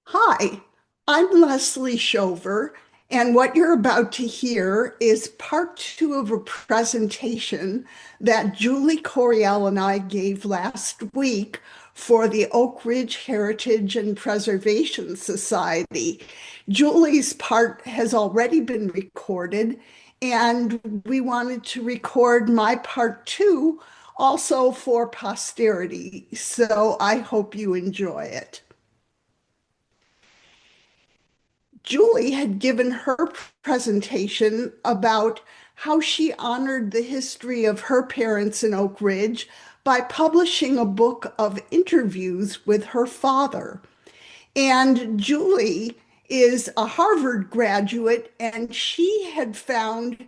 Hi, I'm Leslie Schover, and what you're about to hear is part two of a presentation that Julie Coriel and I gave last week for the Oak Ridge Heritage and Preservation Society. Julie's part has already been recorded, and we wanted to record my part two also for posterity. So I hope you enjoy it. Julie had given her presentation about how she honored the history of her parents in Oak Ridge by publishing a book of interviews with her father. And Julie is a Harvard graduate, and she had found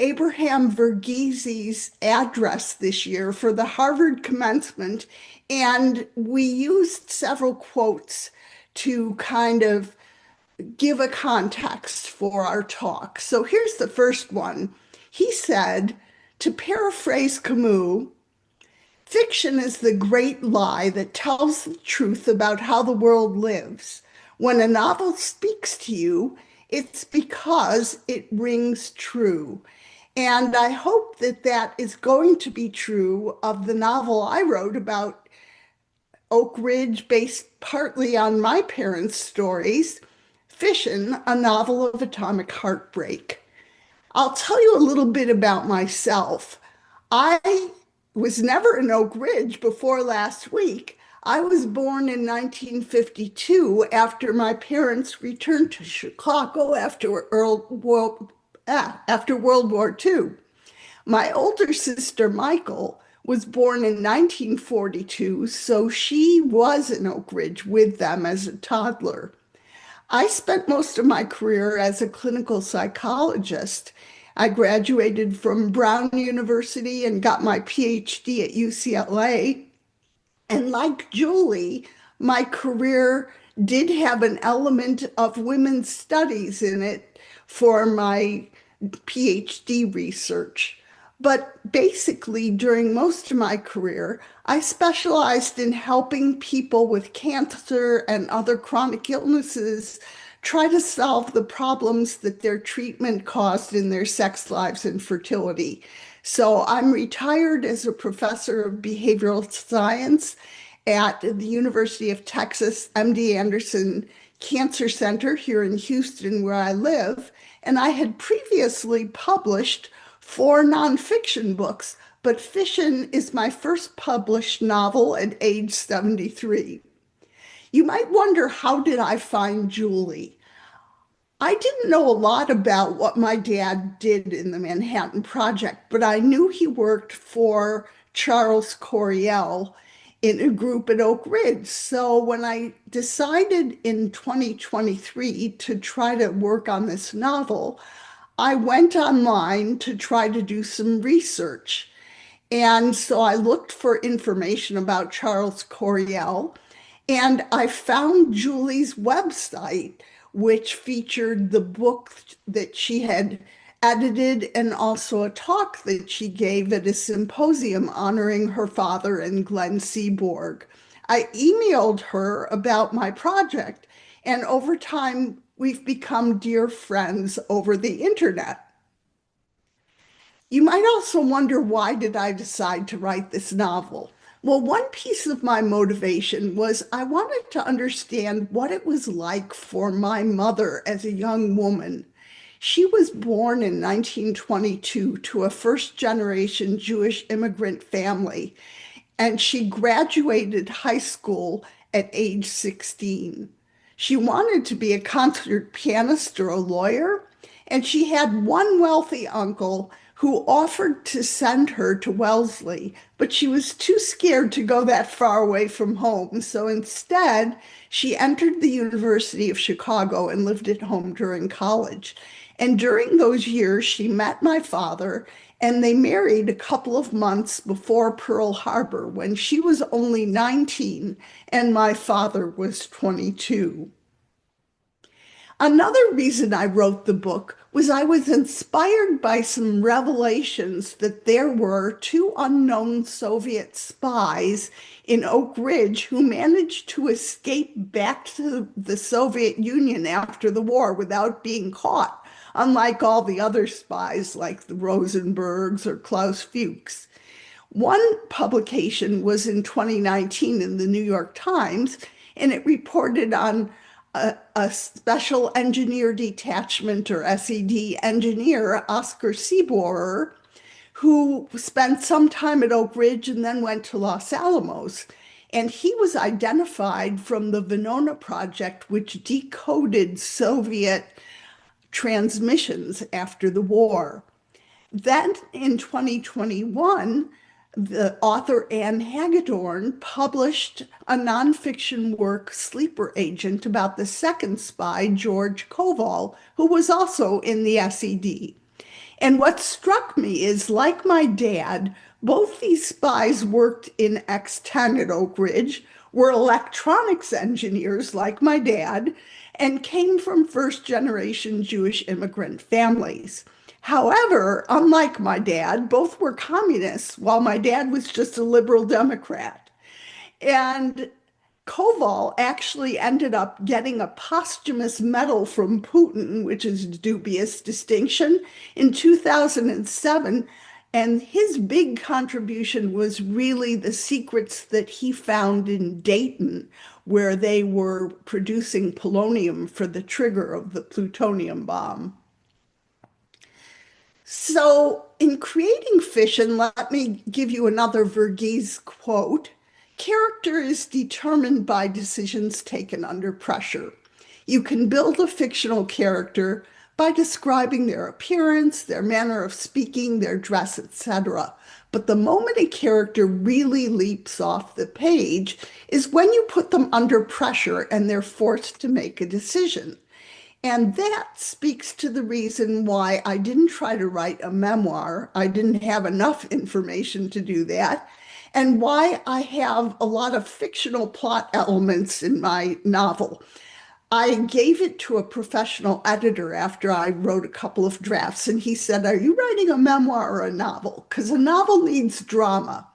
Abraham Verghese's address this year for the Harvard commencement. And we used several quotes to kind of give a context for our talk. So here's the first one. He said, to paraphrase Camus, fiction is the great lie that tells the truth about how the world lives. When a novel speaks to you, it's because it rings true. And I hope that that is going to be true of the novel I wrote about Oak Ridge, based partly on my parents' stories, Fission, a novel of atomic heartbreak. I'll tell you a little bit about myself. I was never in Oak Ridge before last week. I was born in 1952 after my parents returned to Chicago after World War II. My older sister, Michael, was born in 1942, so she was in Oak Ridge with them as a toddler. I spent most of my career as a clinical psychologist. I graduated from Brown University and got my PhD at UCLA. And like Julie, my career did have an element of women's studies in it for my PhD research. But basically, during most of my career, I specialized in helping people with cancer and other chronic illnesses try to solve the problems that their treatment caused in their sex lives and fertility. So I'm retired as a professor of behavioral science at the University of Texas MD Anderson Cancer Center here in Houston, where I live. And I had previously published four nonfiction books, but Fission is my first published novel at age 73. You might wonder, how did I find Julie? I didn't know a lot about what my dad did in the Manhattan Project, but I knew he worked for Charles Coriel in a group at Oak Ridge. So when I decided in 2023 to try to work on this novel, I went online to try to do some research. And so I looked for information about Charles Coriel, and I found Julie's website, which featured the book that she had edited and also a talk that she gave at a symposium honoring her father and Glenn Seaborg. I emailed her about my project, and over time, we've become dear friends over the internet. You might also wonder, why did I decide to write this novel? Well, one piece of my motivation was I wanted to understand what it was like for my mother as a young woman. She was born in 1922 to a first generation Jewish immigrant family, and she graduated high school at age 16. She wanted to be a concert pianist or a lawyer, and she had one wealthy uncle who offered to send her to Wellesley, but she was too scared to go that far away from home. So instead, she entered the University of Chicago and lived at home during college. And during those years, she met my father, and they married a couple of months before Pearl Harbor when she was only 19 and my father was 22. Another reason I wrote the book was I was inspired by some revelations that there were two unknown Soviet spies in Oak Ridge who managed to escape back to the Soviet Union after the war without being caught, unlike all the other spies like the Rosenbergs or Klaus Fuchs. One publication was in 2019 in the New York Times, and it reported on a special engineer detachment or SED engineer, Oscar Seaborer, who spent some time at Oak Ridge and then went to Los Alamos. And he was identified from the Venona project, which decoded Soviet transmissions after the war. Then in 2021, the author Anne Hagedorn published a nonfiction work, Sleeper Agent, about the second spy, George Koval, who was also in the SED. And what struck me is, like my dad, both these spies worked in X-10 at Oak Ridge, were electronics engineers like my dad, and came from first-generation Jewish immigrant families. However, unlike my dad, both were communists, while my dad was just a liberal Democrat. And Koval actually ended up getting a posthumous medal from Putin, which is a dubious distinction, in 2007. And his big contribution was really the secrets that he found in Dayton, where they were producing polonium for the trigger of the plutonium bomb. So, in creating Fission, let me give you another Verghese quote. Character is determined by decisions taken under pressure. You can build a fictional character by describing their appearance, their manner of speaking, their dress, etc. But the moment a character really leaps off the page is when you put them under pressure and they're forced to make a decision. And that speaks to the reason why I didn't try to write a memoir. I didn't have enough information to do that. And why I have a lot of fictional plot elements in my novel. I gave it to a professional editor after I wrote a couple of drafts, and he said, "Are you writing a memoir or a novel? Because a novel needs drama."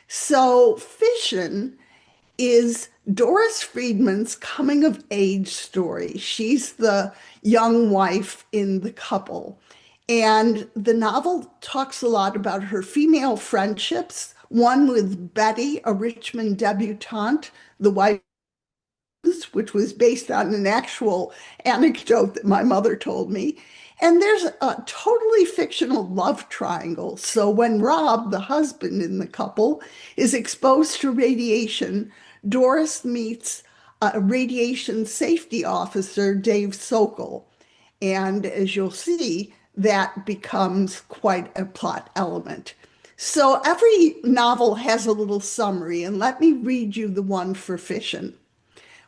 So Fission is Doris Friedman's coming of age story. She's the young wife in the couple. And the novel talks a lot about her female friendships, one with Betty, a Richmond debutante, the wife, which was based on an actual anecdote that my mother told me. And there's a totally fictional love triangle. So when Rob, the husband in the couple, is exposed to radiation, Doris meets a radiation safety officer, Dave Sokol. And as you'll see, that becomes quite a plot element. So every novel has a little summary, and let me read you the one for Fission.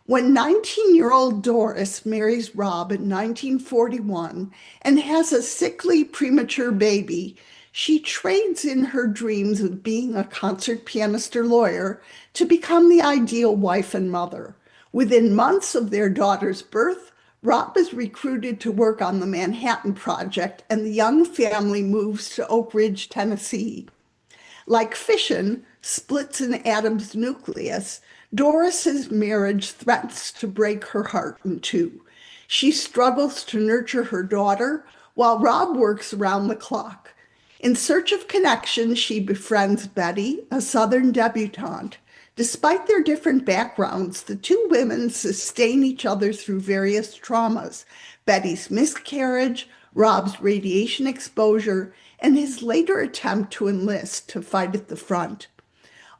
When 19-year-old Doris marries Rob in 1941 and has a sickly premature baby, she trades in her dreams of being a concert pianist or lawyer to become the ideal wife and mother. Within months of their daughter's birth, Rob is recruited to work on the Manhattan Project, and the young family moves to Oak Ridge, Tennessee. Like fission splits an atom's nucleus, Doris's marriage threatens to break her heart in two. She struggles to nurture her daughter while Rob works around the clock. In search of connection, she befriends Betty, a Southern debutante. Despite their different backgrounds, the two women sustain each other through various traumas: Betty's miscarriage, Rob's radiation exposure, and his later attempt to enlist to fight at the front.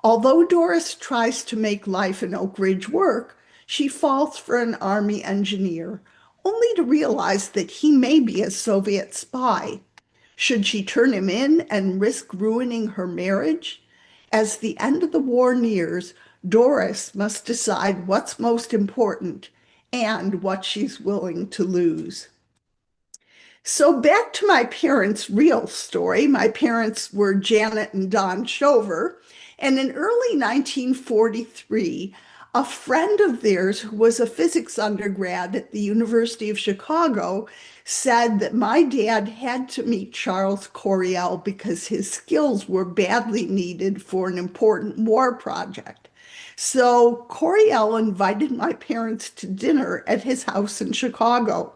Although Doris tries to make life in Oak Ridge work, she falls for an Army engineer, only to realize that he may be a Soviet spy. Should she turn him in and risk ruining her marriage? As the end of the war nears, Doris must decide what's most important and what she's willing to lose. So back to my parents' real story. My parents were Janet and Don Schover, and in early 1943, A friend of theirs who was a physics undergrad at the University of Chicago said that my dad had to meet Charles Coriel because his skills were badly needed for an important war project. So Coriel invited my parents to dinner at his house in Chicago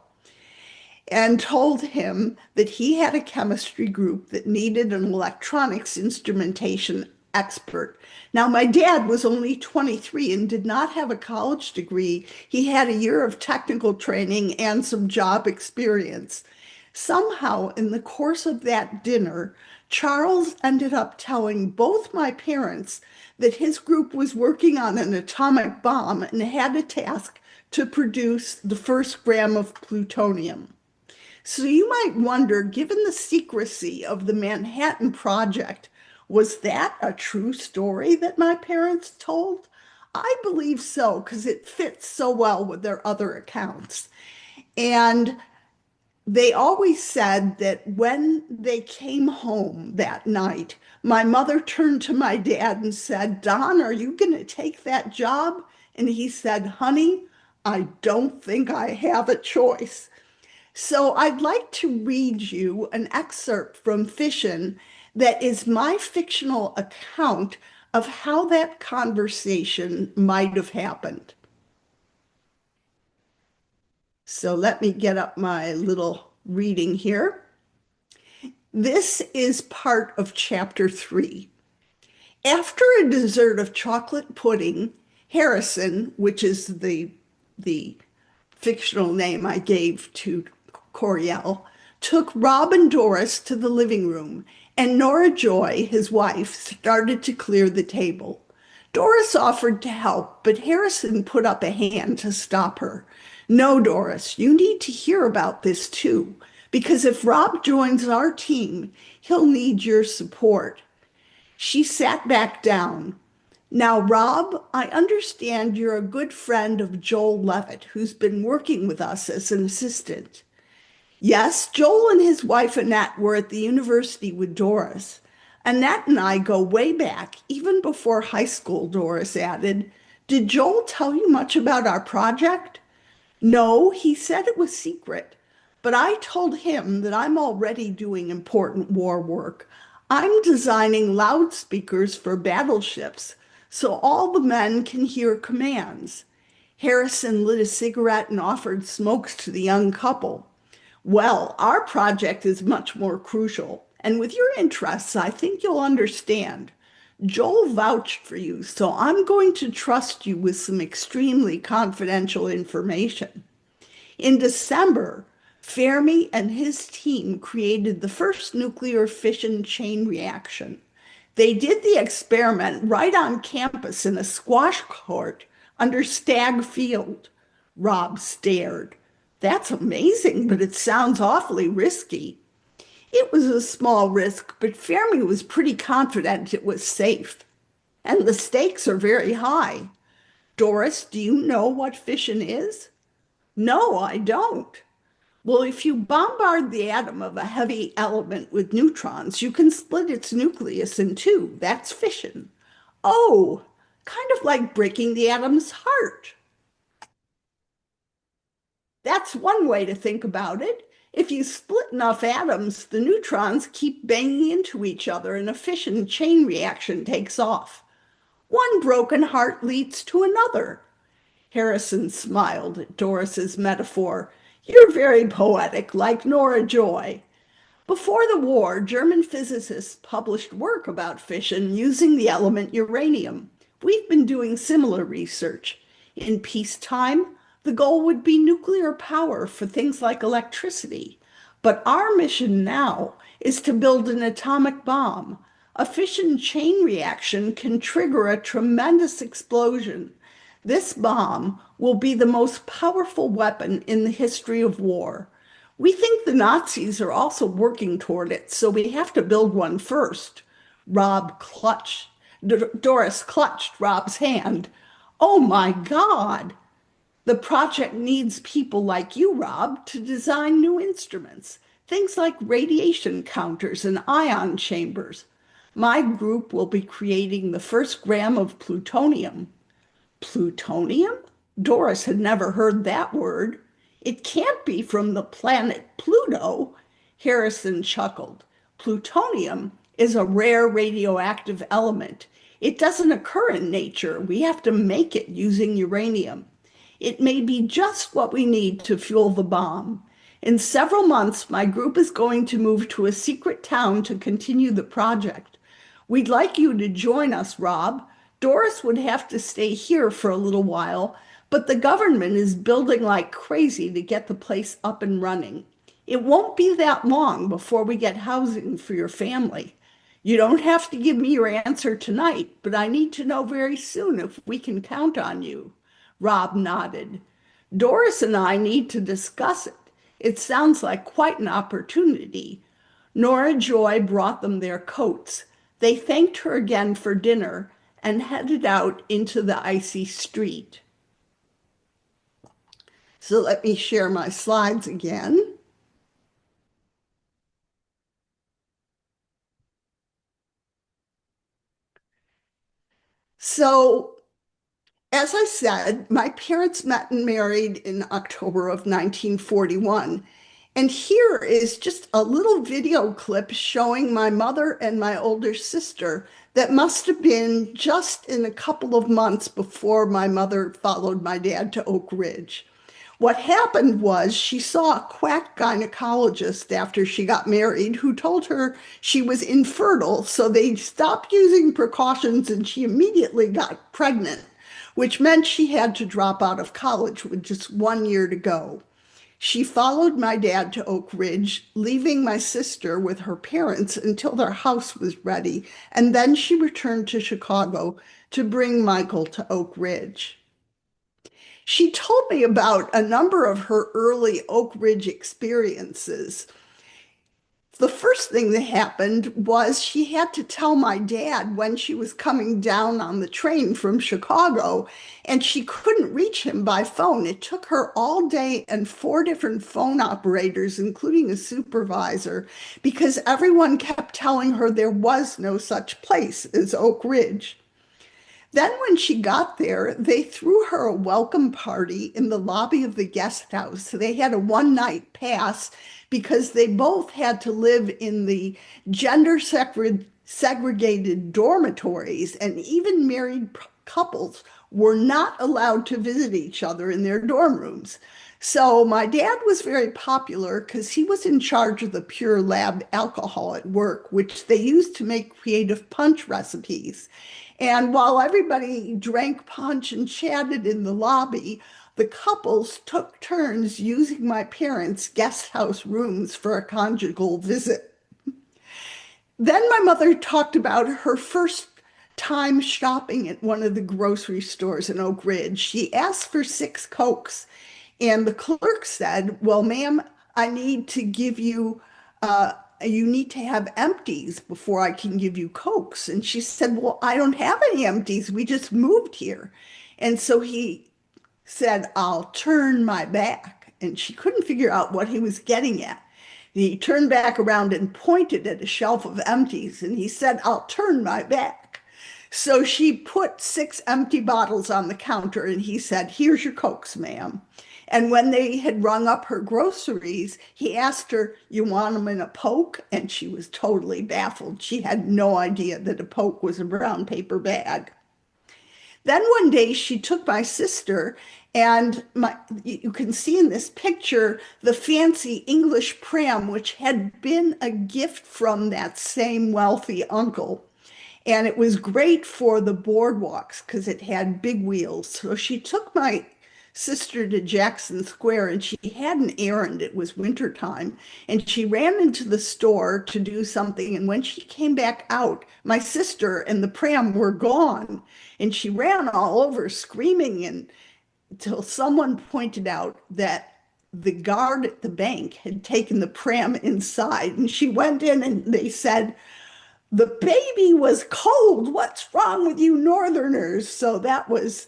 and told him that he had a chemistry group that needed an electronics instrumentation expert. Now, my dad was only 23 and did not have a college degree. He had a year of technical training and some job experience. Somehow, in the course of that dinner, Charles ended up telling both my parents that his group was working on an atomic bomb and had a task to produce the first gram of plutonium. So you might wonder, given the secrecy of the Manhattan Project, was that a true story that my parents told? I believe so, because it fits so well with their other accounts. And they always said that when they came home that night, my mother turned to my dad and said, Don, are you going to take that job? And he said, honey, I don't think I have a choice. So I'd like to read you an excerpt from Fission that is my fictional account of how that conversation might have happened. So let me get up my little reading here. This is part of chapter 3. After a dessert of chocolate pudding, Harrison, which is the fictional name I gave to Coriel, took Rob and Doris to the living room, and Nora Joy, his wife, started to clear the table. Doris offered to help, but Harrison put up a hand to stop her. No, Doris, you need to hear about this too, because if Rob joins our team, he'll need your support. She sat back down. Now, Rob, I understand you're a good friend of Joel Levitt, who's been working with us as an assistant. Yes, Joel and his wife Annette were at the university with Doris. Annette and I go way back, even before high school, Doris added. Did Joel tell you much about our project? No, he said it was secret, but I told him that I'm already doing important war work. I'm designing loudspeakers for battleships so all the men can hear commands. Harrison lit a cigarette and offered smokes to the young couple. Well, our project is much more crucial, and with your interests, I think you'll understand. Joel vouched for you, so I'm going to trust you with some extremely confidential information. In December, Fermi and his team created the first nuclear fission chain reaction. They did the experiment right on campus in a squash court under Stagg Field. Rob stared. That's amazing, but it sounds awfully risky. It was a small risk, but Fermi was pretty confident it was safe. And the stakes are very high. Doris, do you know what fission is? No, I don't. Well, if you bombard the atom of a heavy element with neutrons, you can split its nucleus in two. That's fission. Oh, kind of like breaking the atom's heart. That's one way to think about it. If you split enough atoms, the neutrons keep banging into each other and a fission chain reaction takes off. One broken heart leads to another. Harrison smiled at Doris's metaphor. You're very poetic, like Nora Joy. Before the war, German physicists published work about fission using the element uranium. We've been doing similar research. In peacetime, the goal would be nuclear power for things like electricity. But our mission now is to build an atomic bomb. A fission chain reaction can trigger a tremendous explosion. This bomb will be the most powerful weapon in the history of war. We think the Nazis are also working toward it, so we have to build one first. Doris clutched Rob's hand. Oh my God! The project needs people like you, Rob, to design new instruments, things like radiation counters and ion chambers. My group will be creating the first gram of plutonium. Plutonium? Doris had never heard that word. It can't be from the planet Pluto. Harrison chuckled. Plutonium is a rare radioactive element. It doesn't occur in nature. We have to make it using uranium. It may be just what we need to fuel the bomb. In several months, my group is going to move to a secret town to continue the project. We'd like you to join us, Rob. Doris would have to stay here for a little while, but the government is building like crazy to get the place up and running. It won't be that long before we get housing for your family. You don't have to give me your answer tonight, but I need to know very soon if we can count on you. Rob nodded. Doris and I need to discuss it. It sounds like quite an opportunity. Nora Joy brought them their coats. They thanked her again for dinner and headed out into the icy street. So let me share my slides again. So, as I said, my parents met and married in October of 1941. And here is just a little video clip showing my mother and my older sister that must have been just in a couple of months before my mother followed my dad to Oak Ridge. What happened was she saw a quack gynecologist after she got married who told her she was infertile, so they stopped using precautions and she immediately got pregnant, which meant she had to drop out of college with just 1 year to go. She followed my dad to Oak Ridge, leaving my sister with her parents until their house was ready, and then she returned to Chicago to bring Michael to Oak Ridge. She told me about a number of her early Oak Ridge experiences. The first thing that happened was she had to tell my dad when she was coming down on the train from Chicago, and she couldn't reach him by phone. It took her all day and 4 different phone operators, including a supervisor, because everyone kept telling her there was no such place as Oak Ridge. Then, when she got there, they threw her a welcome party in the lobby of the guest house. They had a 1 night pass because they both had to live in the gender segregated dormitories, and even married couples were not allowed to visit each other in their dorm rooms. So my dad was very popular because he was in charge of the Pure Lab alcohol at work, which they used to make creative punch recipes. And while everybody drank punch and chatted in the lobby, the couples took turns using my parents' guest house rooms for a conjugal visit. Then my mother talked about her first time shopping at one of the grocery stores in Oak Ridge. She asked for 6 Cokes, and the clerk said, "Well, ma'am, I need to give you, you need to have empties before I can give you Cokes." And she said, "Well, I don't have any empties. We just moved here." And so he said, "I'll turn my back." And she couldn't figure out what he was getting at. He turned back around and pointed at a shelf of empties, and he said, "I'll turn my back." So she put 6 empty bottles on the counter, and he said, "Here's your Cokes, ma'am." And when they had rung up her groceries, he asked her, "You want them in a poke?" And she was totally baffled. She had no idea that a poke was a brown paper bag. Then one day she took my sister, and you can see in this picture the fancy English pram, which had been a gift from that same wealthy uncle. And it was great for the boardwalks because it had big wheels. So she took my sister to Jackson Square, and she had an errand. It was wintertime, and she ran into the store to do something. And when she came back out, my sister and the pram were gone. And she ran all over screaming, and until someone pointed out that the guard at the bank had taken the pram inside. And she went in, and they said, "The baby was cold. What's wrong with you Northerners?" So that was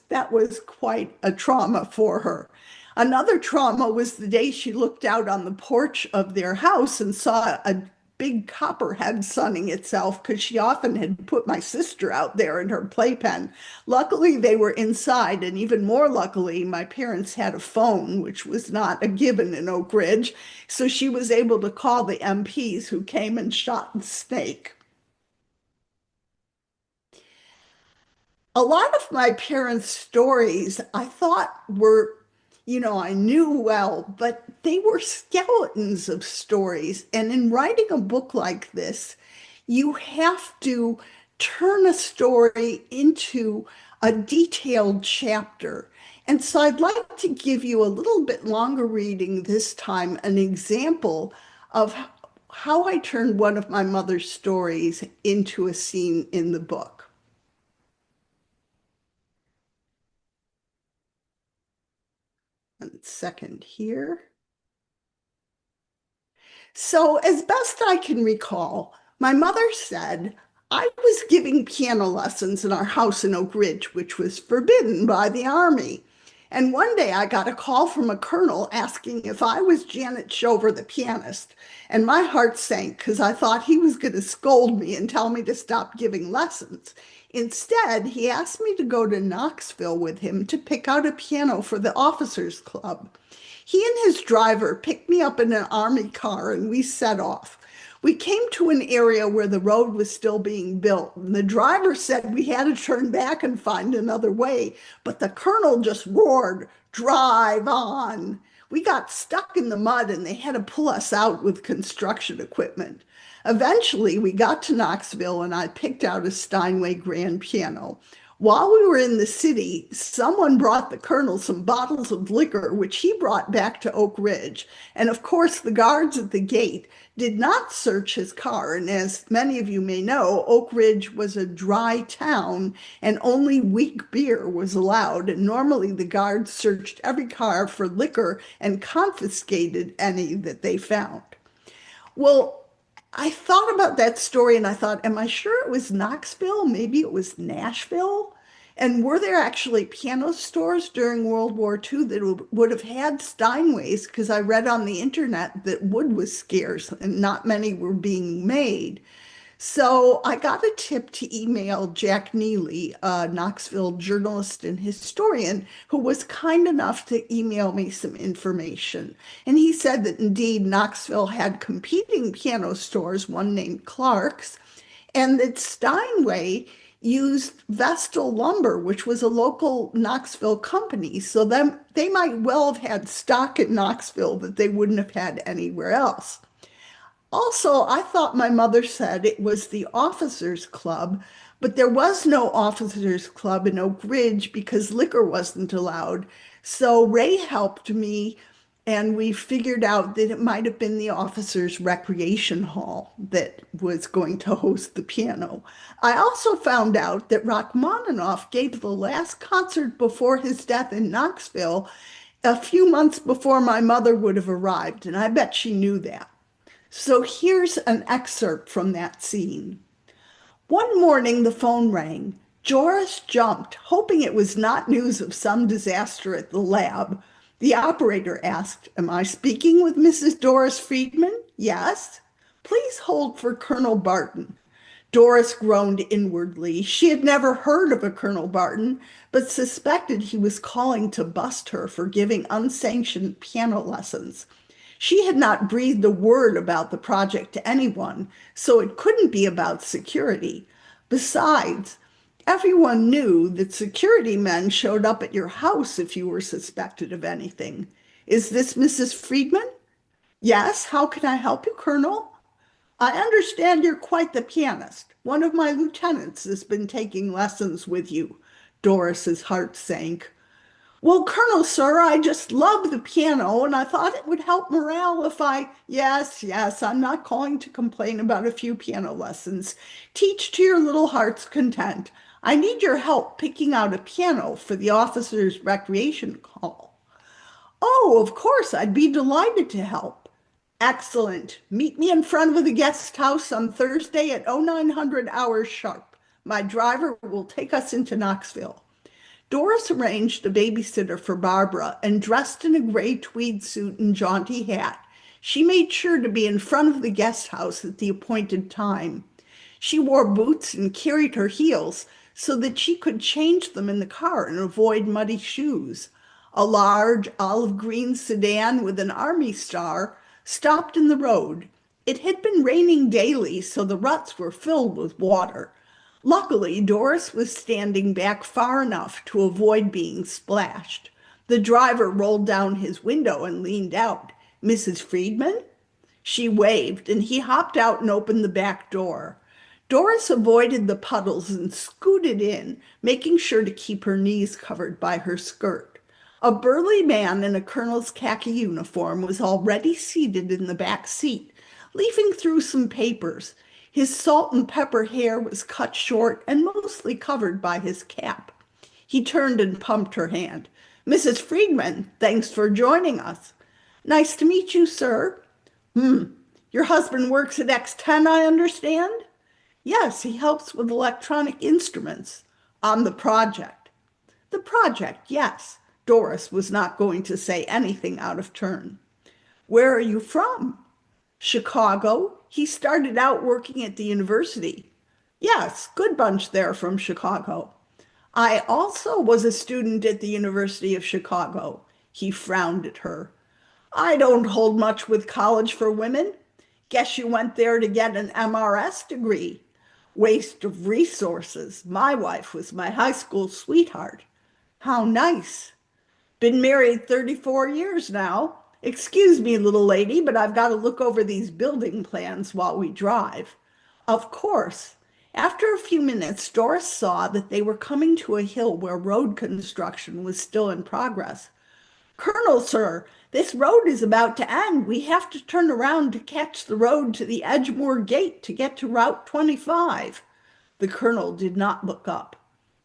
quite a trauma for her. Another trauma was the day she looked out on the porch of their house and saw a big copperhead sunning itself because she often had put my sister out there in her playpen. Luckily, they were inside, and even more luckily, my parents had a phone, which was not a given in Oak Ridge, so she was able to call the MPs who came and shot the snake. A lot of my parents' stories I thought were, I knew well, but they were skeletons of stories. And in writing a book like this, you have to turn a story into a detailed chapter. And so I'd like to give you a little bit longer reading this time, an example of how I turned one of my mother's stories into a scene in the book. One second here. So, as best I can recall, my mother said I was giving piano lessons in our house in Oak Ridge, which was forbidden by the Army. And one day I got a call from a colonel asking if I was Janet Schover, the pianist. And my heart sank because I thought he was going to scold me and tell me to stop giving lessons. Instead, he asked me to go to Knoxville with him to pick out a piano for the officers' club. He and his driver picked me up in an army car and we set off. We came to an area where the road was still being built, and the driver said we had to turn back and find another way, but the colonel just roared, "Drive on." We got stuck in the mud and they had to pull us out with construction equipment. Eventually, we got to Knoxville and I picked out a Steinway grand piano. While we were in the city, someone brought the colonel some bottles of liquor, which he brought back to Oak Ridge. And of course, the guards at the gate did not search his car. And as many of you may know, Oak Ridge was a dry town and only weak beer was allowed. And normally the guards searched every car for liquor and confiscated any that they found. Well, I thought about that story and I thought, am I sure it was Knoxville? Maybe it was Nashville? And were there actually piano stores during World War II that would have had Steinways? Because I read on the internet that wood was scarce and not many were being made. So I got a tip to email Jack Neely, a Knoxville journalist and historian, who was kind enough to email me some information. And he said that indeed Knoxville had competing piano stores, one named Clark's, and that Steinway used Vestal Lumber, which was a local Knoxville company. So they might well have had stock in Knoxville that they wouldn't have had anywhere else. Also, I thought my mother said it was the officers' club, but there was no officers' club in Oak Ridge because liquor wasn't allowed. So Ray helped me, and we figured out that it might have been the officers' recreation hall that was going to host the piano. I also found out that Rachmaninoff gave the last concert before his death in Knoxville a few months before my mother would have arrived, and I bet she knew that. So here's an excerpt from that scene. One morning the phone rang. Joris jumped, hoping it was not news of some disaster at the lab. The operator asked, "Am I speaking with Mrs. Doris Friedman?" "Yes." "Please hold for Colonel Barton." Doris groaned inwardly. She had never heard of a Colonel Barton, but suspected he was calling to bust her for giving unsanctioned piano lessons. She had not breathed a word about the project to anyone, so it couldn't be about security. Besides, everyone knew that security men showed up at your house if you were suspected of anything. "Is this Mrs. Friedman?" "Yes, how can I help you, Colonel?" "I understand you're quite the pianist. One of my lieutenants has been taking lessons with you." Doris's heart sank. "Well, Colonel, sir, I just love the piano and I thought it would help morale if I—" "Yes, yes, I'm not calling to complain about a few piano lessons. Teach to your little heart's content. I need your help picking out a piano for the officers' recreation hall." "Oh, of course, I'd be delighted to help." "Excellent. Meet me in front of the guest house on Thursday at 0900 hours sharp. My driver will take us into Knoxville." Doris arranged a babysitter for Barbara and dressed in a gray tweed suit and jaunty hat. She made sure to be in front of the guest house at the appointed time. She wore boots and carried her heels so that she could change them in the car and avoid muddy shoes. A large olive green sedan with an army star stopped in the road. It had been raining daily, so the ruts were filled with water. Luckily, Doris was standing back far enough to avoid being splashed. The driver rolled down his window and leaned out. "Mrs. Friedman?" She waved, and he hopped out and opened the back door. Doris avoided the puddles and scooted in, making sure to keep her knees covered by her skirt. A burly man in a colonel's khaki uniform was already seated in the back seat, leafing through some papers. His salt and pepper hair was cut short and mostly covered by his cap. He turned and pumped her hand. "Mrs. Friedman, thanks for joining us." "Nice to meet you, sir." Your husband works at X10, I understand?" "Yes, he helps with electronic instruments." "On the project." "The project, yes." Doris was not going to say anything out of turn. "Where are you from?" "Chicago. He started out working at the university." "Yes, good bunch there from Chicago." "I also was a student at the University of Chicago." He frowned at her. "I don't hold much with college for women. Guess you went there to get an MRS degree." "Waste of resources. My wife was my high school sweetheart." "How nice." "Been married 34 years now. Excuse me, little lady, but I've got to look over these building plans while we drive." "Of course." After a few minutes, Doris saw that they were coming to a hill where road construction was still in progress. "Colonel, sir, this road is about to end. We have to turn around to catch the road to the Edgemoor Gate to get to Route 25. The colonel did not look up.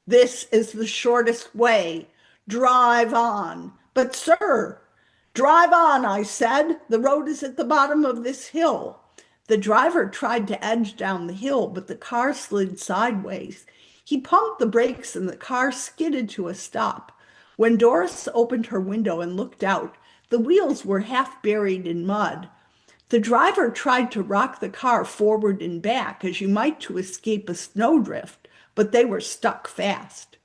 "This is the shortest way. Drive on." "But, sir—" "Drive on, I said. The road is at the bottom of this hill." The driver tried to edge down the hill, but the car slid sideways. He pumped the brakes and the car skidded to a stop. When Doris opened her window and looked out, the wheels were half buried in mud. The driver tried to rock the car forward and back, as you might to escape a snowdrift, but they were stuck fast.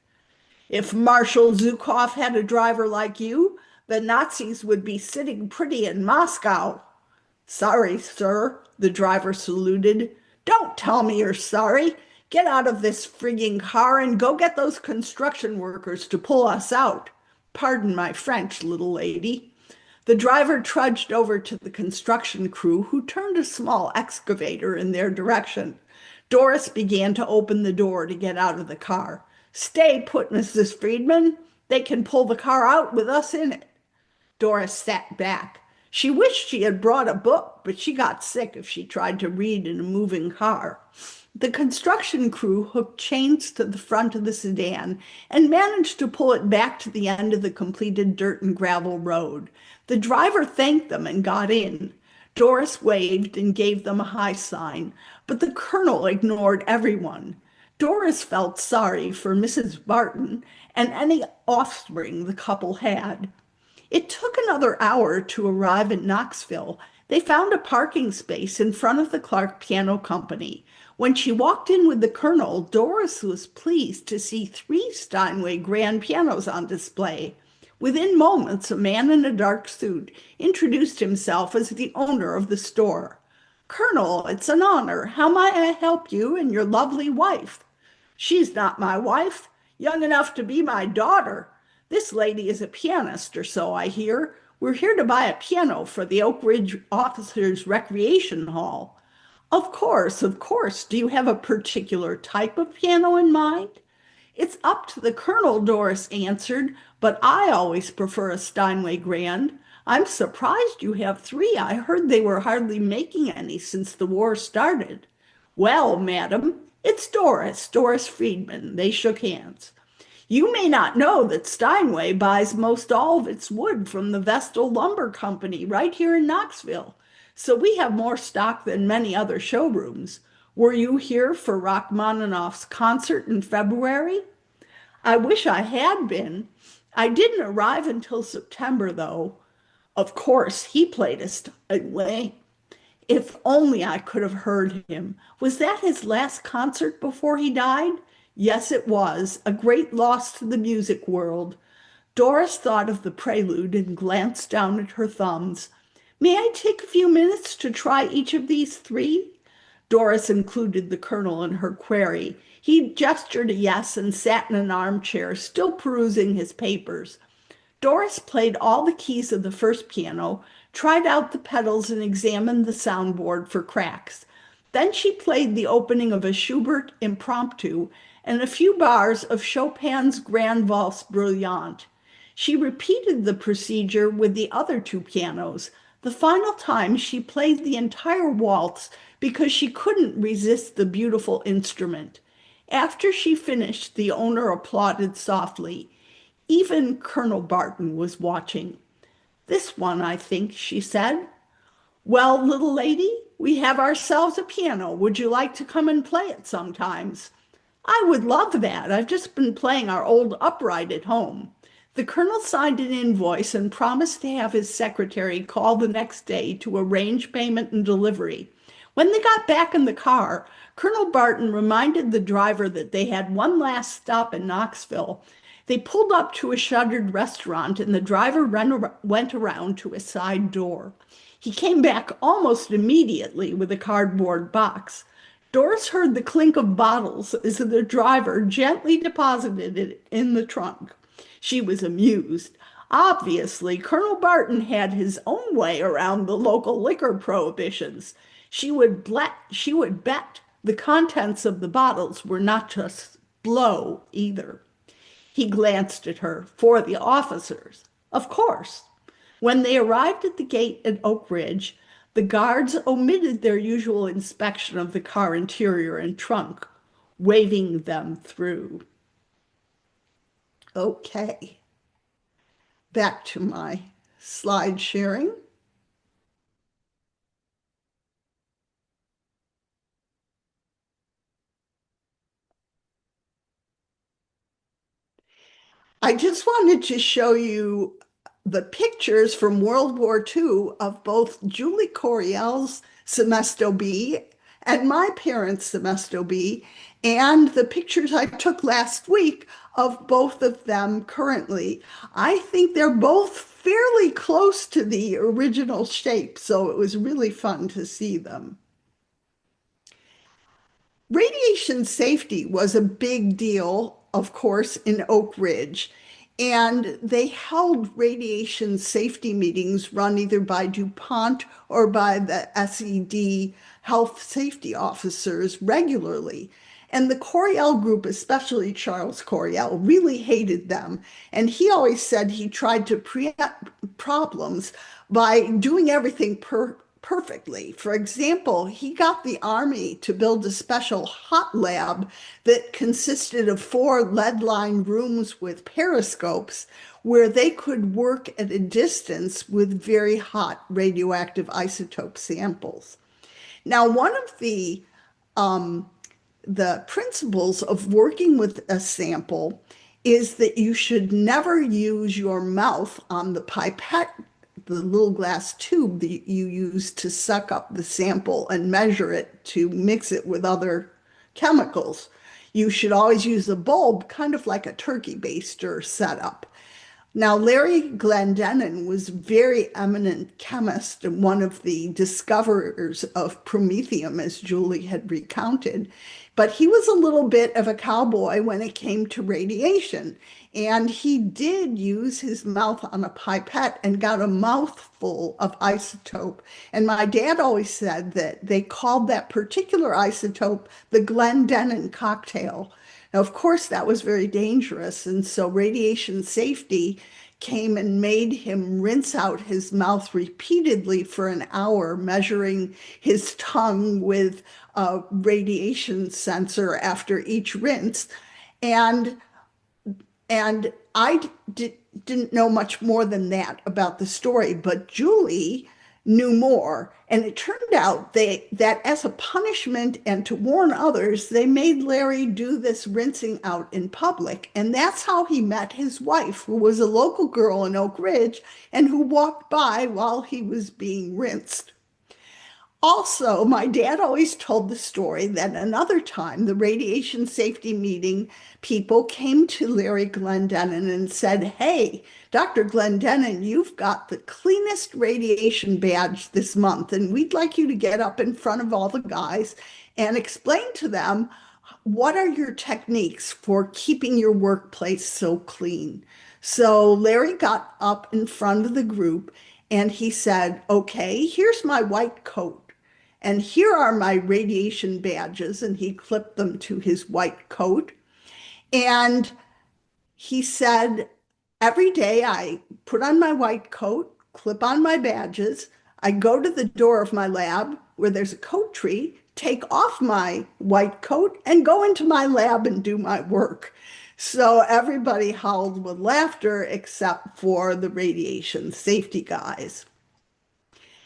"If Marshal Zhukov had a driver like you, the Nazis would be sitting pretty in Moscow." "Sorry, sir," the driver saluted. "Don't tell me you're sorry. Get out of this frigging car and go get those construction workers to pull us out. Pardon my French, little lady." The driver trudged over to the construction crew, who turned a small excavator in their direction. Doris began to open the door to get out of the car. "Stay put, Mrs. Friedman. They can pull the car out with us in it." Doris sat back. She wished she had brought a book, but she got sick if she tried to read in a moving car. The construction crew hooked chains to the front of the sedan and managed to pull it back to the end of the completed dirt and gravel road. The driver thanked them and got in. Doris waved and gave them a high sign, but the colonel ignored everyone. Doris felt sorry for Mrs. Barton and any offspring the couple had. It took another hour to arrive in Knoxville. They found a parking space in front of the Clark Piano Company. When she walked in with the colonel, Doris was pleased to see 3 Steinway grand pianos on display. Within moments, a man in a dark suit introduced himself as the owner of the store. "Colonel, it's an honor. How may I help you and your lovely wife?" "She's not my wife. Young enough to be my daughter. This lady is a pianist, or so I hear. We're here to buy a piano for the Oak Ridge Officers' Recreation Hall." Of course, of course. Do you have a particular type of piano in mind?" "It's up to the colonel," Doris answered, "but I always prefer a Steinway Grand. I'm surprised you have 3. I heard they were hardly making any since the war started." "Well, madam, it's Doris Friedman." They shook hands. "You may not know that Steinway buys most all of its wood from the Vestal Lumber Company right here in Knoxville, so we have more stock than many other showrooms. Were you here for Rachmaninoff's concert in February?" "I wish I had been. I didn't arrive until September, though." Of course, he played a lame. If only I could have heard him. Was that his last concert before he died? Yes, it was. A great loss to the music world. Doris thought of the prelude and glanced down at her thumbs. May I take a few minutes to try each of these three? Doris included the colonel in her query. He gestured a yes and sat in an armchair, still perusing his papers. Doris played all the keys of the first piano, tried out the pedals, and examined the soundboard for cracks. Then she played the opening of a Schubert impromptu and a few bars of Chopin's Grand Valse Brillante. She repeated the procedure with the other two pianos. The final time she played the entire waltz because she couldn't resist the beautiful instrument. After she finished, the owner applauded softly. Even Colonel Barton was watching. This one, I think, she said. Well, little lady, we have ourselves a piano. Would you like to come and play it sometimes? I would love that. I've just been playing our old upright at home. The colonel signed an invoice and promised to have his secretary call the next day to arrange payment and delivery. When they got back in the car, Colonel Barton reminded the driver that they had one last stop in Knoxville. They pulled up to a shuttered restaurant, and the driver went around to a side door. He came back almost immediately with a cardboard box. Doris heard the clink of bottles as the driver gently deposited it in the trunk. She was amused. Obviously, Colonel Barton had his own way around the local liquor prohibitions. She would bet the contents of the bottles were not just blow either. He glanced at her. For the officers, of course. When they arrived at the gate at Oak Ridge, the guards omitted their usual inspection of the car interior and trunk, waving them through. Okay, back to my slide sharing. I just wanted to show you the pictures from World War II of both Julie Coriel's Semesto B and my parents' Semesto B, and the pictures I took last week of both of them currently. I think they're both fairly close to the original shape, so it was really fun to see them. Radiation safety was a big deal, of course, in Oak Ridge. And they held radiation safety meetings run either by DuPont or by the SED health safety officers regularly. And the Coriel group, especially Charles Coriel, really hated them. And he always said he tried to preempt problems by doing everything perfectly. For example, he got the Army to build a special hot lab that consisted of four lead-lined rooms with periscopes where they could work at a distance with very hot radioactive isotope samples. Now, one of the principles of working with a sample is that you should never use your mouth on the pipette, the little glass tube that you use to suck up the sample and measure it to mix it with other chemicals. You should always use a bulb, kind of like a turkey baster setup. Now, Larry Glendenin was a very eminent chemist and one of the discoverers of promethium, as Julie had recounted. But he was a little bit of a cowboy when it came to radiation. And he did use his mouth on a pipette and got a mouthful of isotope. And my dad always said that they called that particular isotope the Glendenin cocktail. Now, of course, that was very dangerous. And so radiation safety came and made him rinse out his mouth repeatedly for an hour, measuring his tongue with a radiation sensor after each rinse. And I didn't know much more than that about the story, but Julie knew more. And it turned out that as a punishment and to warn others, they made Larry do this rinsing out in public. And that's how he met his wife, who was a local girl in Oak Ridge and who walked by while he was being rinsed. Also, my dad always told the story that another time the radiation safety meeting people came to Larry Glendenin and said, "Hey, Dr. Glendenin, you've got the cleanest radiation badge this month, and we'd like you to get up in front of all the guys and explain to them what are your techniques for keeping your workplace so clean." So Larry got up in front of the group and he said, "Okay, here's my white coat. And here are my radiation badges." And he clipped them to his white coat. And he said, "Every day I put on my white coat, clip on my badges. I go to the door of my lab where there's a coat tree, take off my white coat, and go into my lab and do my work." So everybody howled with laughter except for the radiation safety guys.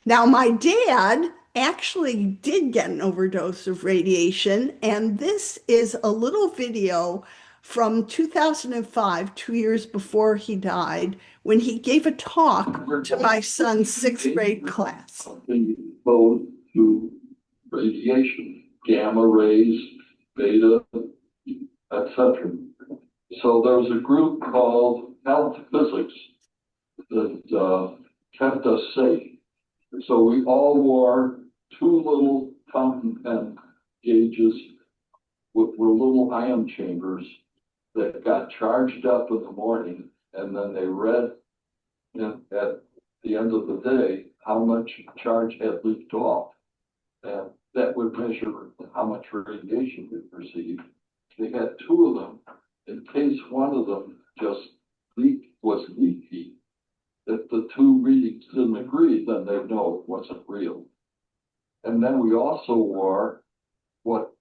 Now, my dad actually did get an overdose of radiation, and this is a little video from 2005, 2 years before he died, when he gave a talk to my son's sixth grade class. Exposed to radiation, gamma rays, beta, etc. So there was a group called Health Physics that kept us safe. So we all wore two little fountain pen gauges with little ion chambers that got charged up in the morning, and then they read at the end of the day how much charge had leaked off. And that would measure how much radiation we received. They had two of them in case one of them just was leaky. If the two readings didn't agree, then they'd know it wasn't real. And then we also wore what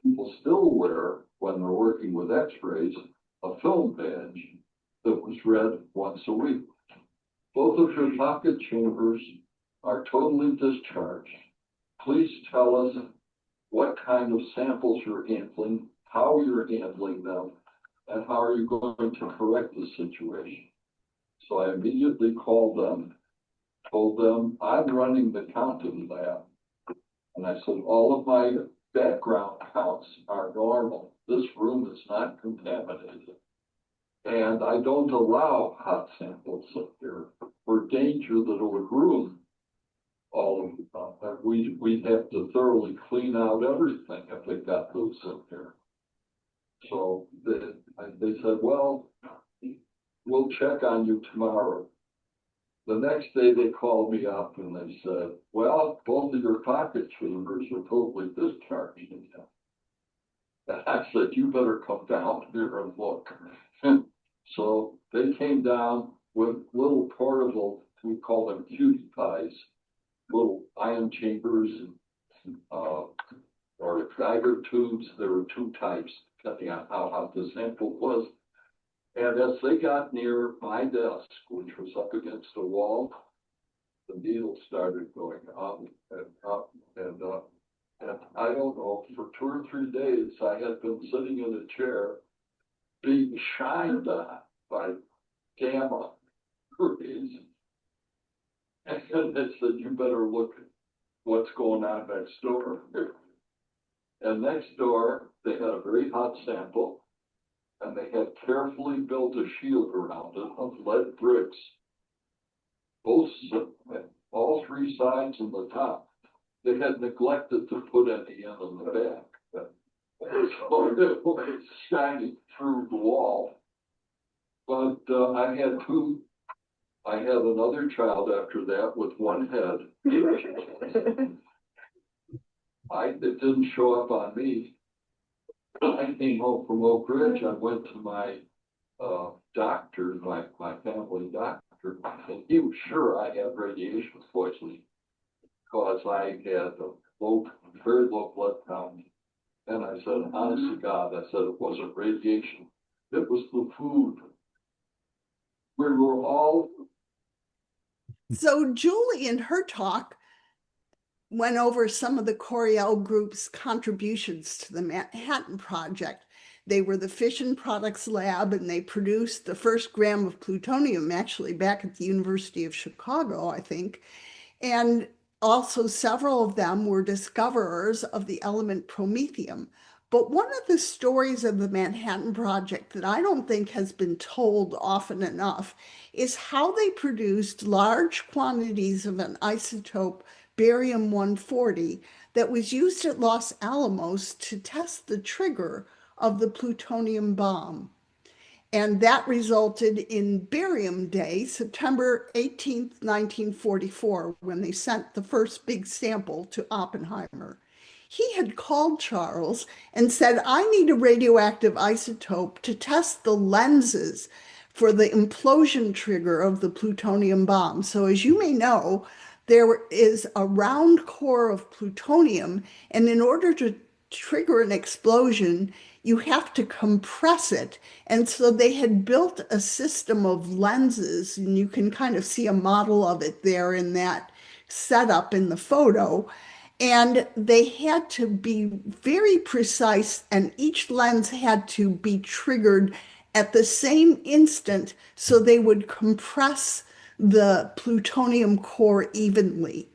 people still wear when they're working with x-rays, a film badge that was read once a week. Both of your pocket chambers are totally discharged. Please tell us what kind of samples you're handling, how you're handling them, and how are you going to correct the situation. So I immediately called them, told them I'm running the counting lab. And I said, all of my background counts are normal. This room is not contaminated. And I don't allow hot samples up here for danger that it would ruin all of them. We'd have to thoroughly clean out everything if it got loose in here. So they said, well, we'll check on you tomorrow. The next day they called me up and they said, well, both of your pocket chambers are totally discharged. And I said, you better come down here and look. So they came down with little portable, we call them cutie pies, little ion chambers or Geiger tubes. There were two types, depending on how hot the sample was. And as they got near my desk, which was up against a wall, the needle started going up and up and up. And I don't know, for 2 or 3 days, I had been sitting in a chair being shined on by gamma rays. And they said, you better look at what's going on next door. And next door, they had a very hot sample. And they had carefully built a shield around it of lead bricks, all 3 sides and the top. They had neglected to put any in the back. So it was shining through the wall. But I had another child after that with one head. It didn't show up on me. I came home from Oak Ridge. I went to my doctor, my family doctor, and he was sure I had radiation poisoning because I had very low blood count. And I said, honest to God, I said it wasn't radiation. It was the food. We were all So Julie in her talk went over some of the Coriell Group's contributions to the Manhattan Project. They were the Fission Products Lab, and they produced the first gram of plutonium, actually, back at the University of Chicago, I think. And also, several of them were discoverers of the element promethium. But one of the stories of the Manhattan Project that I don't think has been told often enough is how they produced large quantities of an isotope, barium 140, that was used at Los Alamos to test the trigger of the plutonium bomb. And that resulted in Barium Day, September 18th, 1944, when they sent the first big sample to Oppenheimer. He had called Charles and said, I need a radioactive isotope to test the lenses for the implosion trigger of the plutonium bomb. So, as you may know, there is a round core of plutonium, and in order to trigger an explosion, you have to compress it. And so they had built a system of lenses, and you can kind of see a model of it there in that setup in the photo. And they had to be very precise, and each lens had to be triggered at the same instant so they would compress the plutonium core evenly.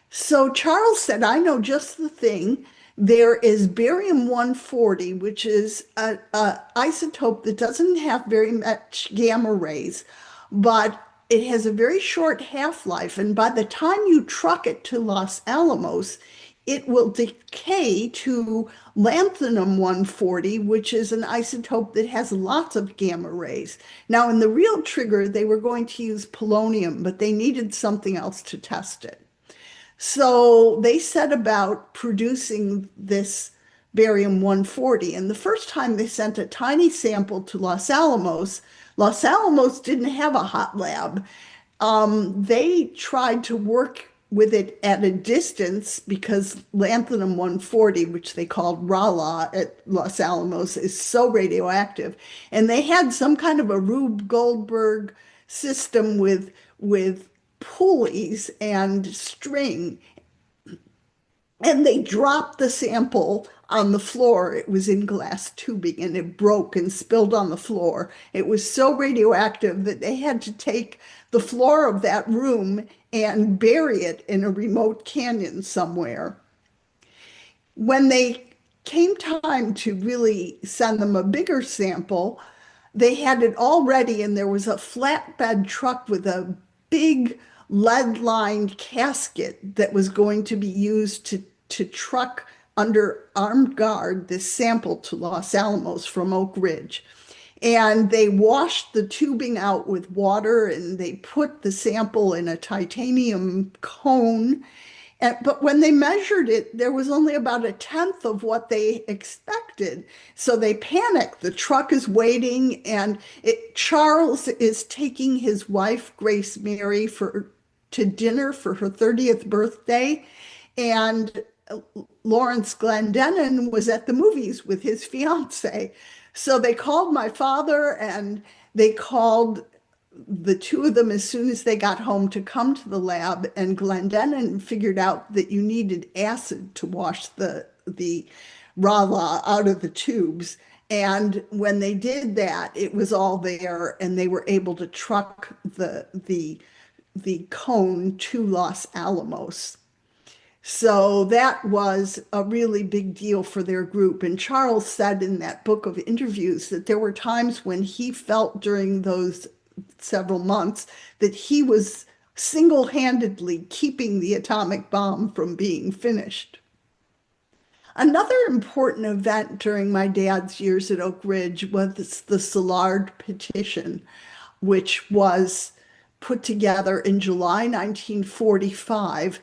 So Charles said, I know just the thing. There is barium 140, which is a isotope that doesn't have very much gamma rays, but it has a very short half-life. And by the time you truck it to Los Alamos, it will decay to lanthanum 140, which is an isotope that has lots of gamma rays. Now, in the real trigger, they were going to use polonium, but they needed something else to test it. So they set about producing this barium 140. And the first time they sent a tiny sample to Los Alamos didn't have a hot lab. They tried to work with it at a distance because lanthanum 140, which they called Rala at Los Alamos, is so radioactive. And they had some kind of a Rube Goldberg system with pulleys and string, and they dropped the sample on the floor. It was in glass tubing and it broke and spilled on the floor. It was so radioactive that they had to take the floor of that room and bury it in a remote canyon somewhere. When they came time to really send them a bigger sample, they had it all ready, and there was a flatbed truck with a big lead-lined casket that was going to be used to truck under armed guard this sample to Los Alamos from Oak Ridge. And they washed the tubing out with water, and they put the sample in a titanium cone. But when they measured it, there was only about a tenth of what they expected. So they panicked. The truck is waiting, and Charles is taking his wife, Grace Mary, to dinner for her 30th birthday. And Lawrence Glendenin was at the movies with his fiance. So they called my father, and they called the two of them as soon as they got home to come to the lab. And Glendenin figured out that you needed acid to wash the Rala out of the tubes. And when they did that, it was all there, and they were able to truck the cone to Los Alamos. So that was a really big deal for their group. And Charles said in that book of interviews that there were times when he felt during those several months that he was single-handedly keeping the atomic bomb from being finished. Another important event during my dad's years at Oak Ridge was the Szilard petition, which was put together in July 1945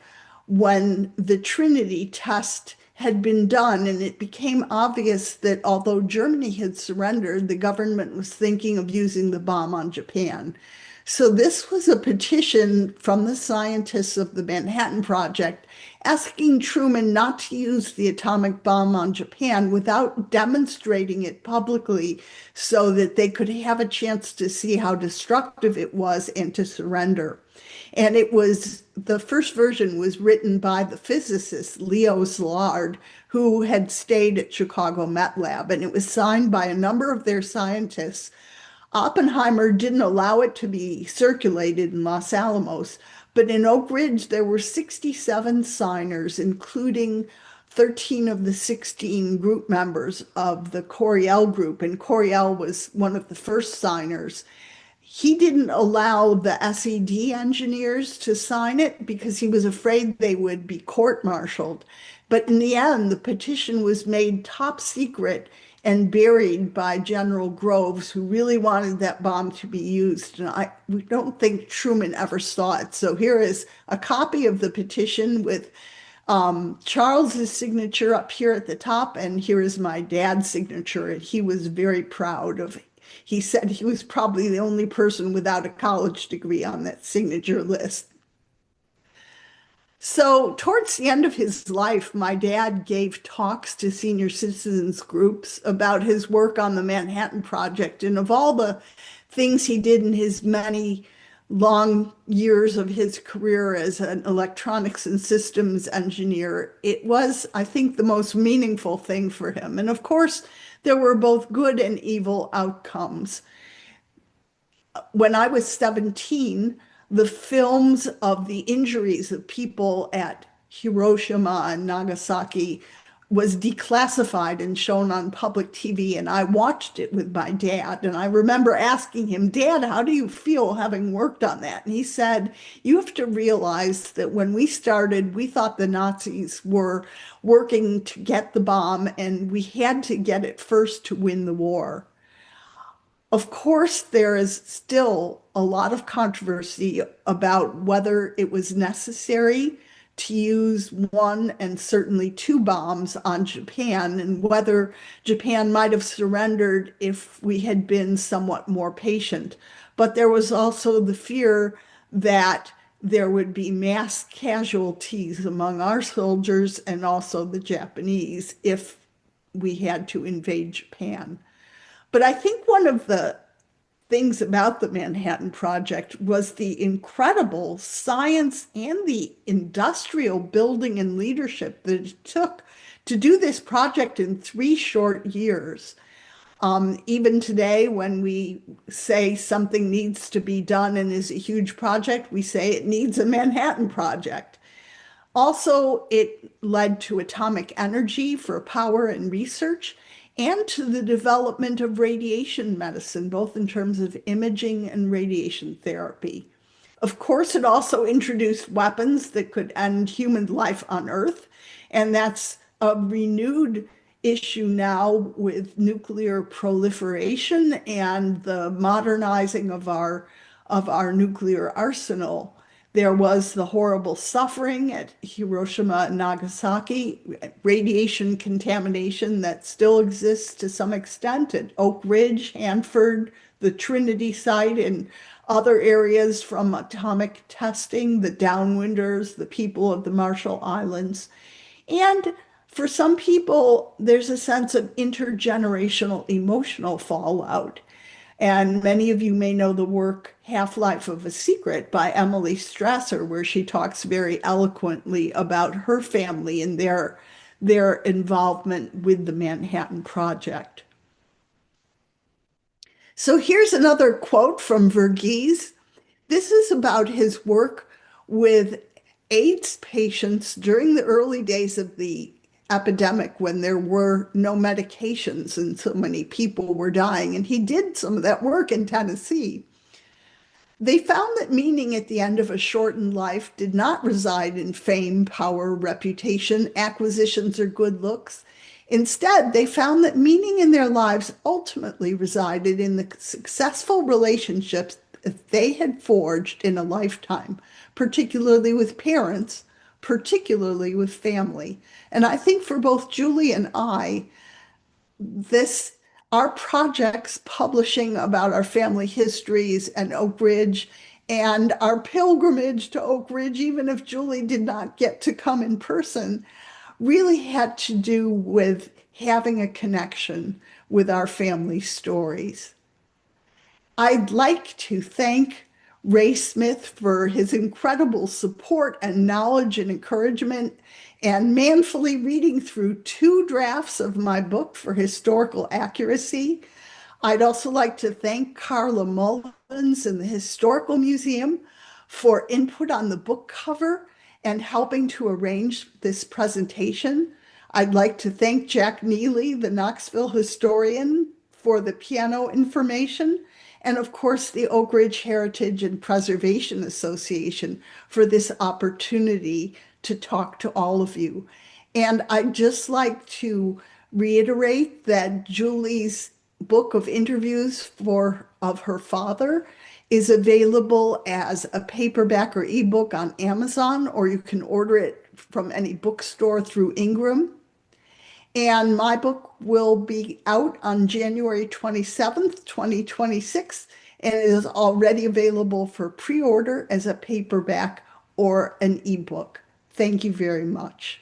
when the Trinity test had been done, and it became obvious that although Germany had surrendered, the government was thinking of using the bomb on Japan. So this was a petition from the scientists of the Manhattan Project asking Truman not to use the atomic bomb on Japan without demonstrating it publicly so that they could have a chance to see how destructive it was and to surrender. And the first version was written by the physicist Leo Szilard, who had stayed at Chicago Met Lab, and it was signed by a number of their scientists. Oppenheimer didn't allow it to be circulated in Los Alamos, but in Oak Ridge there were 67 signers, including 13 of the 16 group members of the Coriell group, and Coriell was one of the first signers. He didn't allow the SED engineers to sign it because he was afraid they would be court-martialed. But in the end, the petition was made top secret and buried by General Groves, who really wanted that bomb to be used. And we don't think Truman ever saw it. So here is a copy of the petition with Charles's signature up here at the top, and here is my dad's signature. He was very proud of it. He said he was probably the only person without a college degree on that signature list. So, towards the end of his life, my dad gave talks to senior citizens groups about his work on the Manhattan Project. And of all the things he did in his many long years of his career as an electronics and systems engineer, it was, I think, the most meaningful thing for him. And of course, there were both good and evil outcomes. When I was 17, the films of the injuries of people at Hiroshima and Nagasaki was declassified and shown on public TV, and I watched it with my dad. And I remember asking him, Dad, how do you feel having worked on that? And he said, you have to realize that when we started, we thought the Nazis were working to get the bomb, and we had to get it first to win the war. Of course, there is still a lot of controversy about whether it was necessary to use one and certainly two bombs on Japan, and whether Japan might have surrendered if we had been somewhat more patient. But there was also the fear that there would be mass casualties among our soldiers and also the Japanese if we had to invade Japan. But I think one of the things about the Manhattan Project was the incredible science and the industrial building and leadership that it took to do this project in 3 short years. Even today, when we say something needs to be done and is a huge project, we say it needs a Manhattan Project. Also, it led to atomic energy for power and research, and to the development of radiation medicine, both in terms of imaging and radiation therapy. Of course, it also introduced weapons that could end human life on Earth, and that's a renewed issue now with nuclear proliferation and the modernizing of our nuclear arsenal. There was the horrible suffering at Hiroshima and Nagasaki, radiation contamination that still exists to some extent at Oak Ridge, Hanford, the Trinity site, and other areas from atomic testing, the downwinders, the people of the Marshall Islands. And for some people, there's a sense of intergenerational emotional fallout. And many of you may know the work Half-Life of a Secret by Emily Strasser, where she talks very eloquently about her family and their involvement with the Manhattan Project. So here's another quote from Verghese. This is about his work with AIDS patients during the early days of the epidemic, when there were no medications and so many people were dying. And he did some of that work in Tennessee. They found that meaning at the end of a shortened life did not reside in fame, power, reputation, acquisitions, or good looks. Instead, they found that meaning in their lives ultimately resided in the successful relationships that they had forged in a lifetime, particularly with parents, particularly with family. And I think for both Julie and I, our projects publishing about our family histories and Oak Ridge and our pilgrimage to Oak Ridge, even if Julie did not get to come in person, really had to do with having a connection with our family stories. I'd like to thank Ray Smith for his incredible support and knowledge and encouragement, and manfully reading through two drafts of my book for historical accuracy. I'd also like to thank Carla Mullins in the Historical Museum for input on the book cover and helping to arrange this presentation. I'd like to thank Jack Neely, the Knoxville historian, for the piano information, and of course the Oak Ridge Heritage and Preservation Association for this opportunity to talk to all of you. And I'd just like to reiterate that Julie's book of interviews of her father is available as a paperback or ebook on Amazon, or you can order it from any bookstore through Ingram. And my book will be out on January 27th, 2026, and it is already available for pre-order as a paperback or an ebook. Thank you very much.